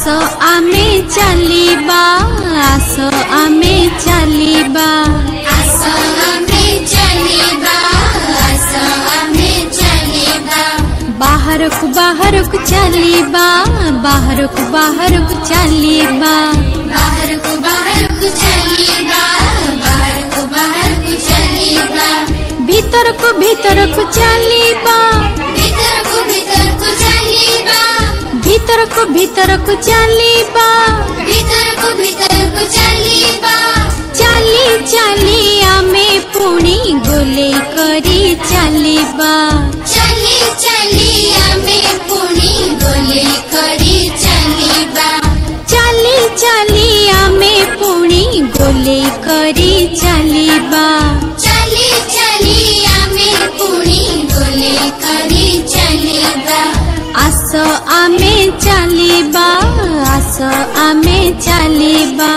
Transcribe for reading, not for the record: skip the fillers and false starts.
आमे चलिबा आस आमे चलिबा आस आमे चलिबा आस आमे चलिबा बाहरक बाहरक चलिबा बाहरक बाहरक चलिबा बाहरक बाहरक चलिबा बाहरक बाहरक चलिबा भीतरक भीतरक चलिबा भीतरक भीतरक चलिबा भीतरक भीतरक चलिबा भीतरक भीतरक चलिबा चली चली आमे पुणी गोले करी चलिबा चली चली आमे पुणी गोले करी चलिबा चली चली आमे पुणी गोले करी चलिबा चली चली आमे पुणी गोले करी चलिबा आस आमे चलिबा आस आमे चलिबा।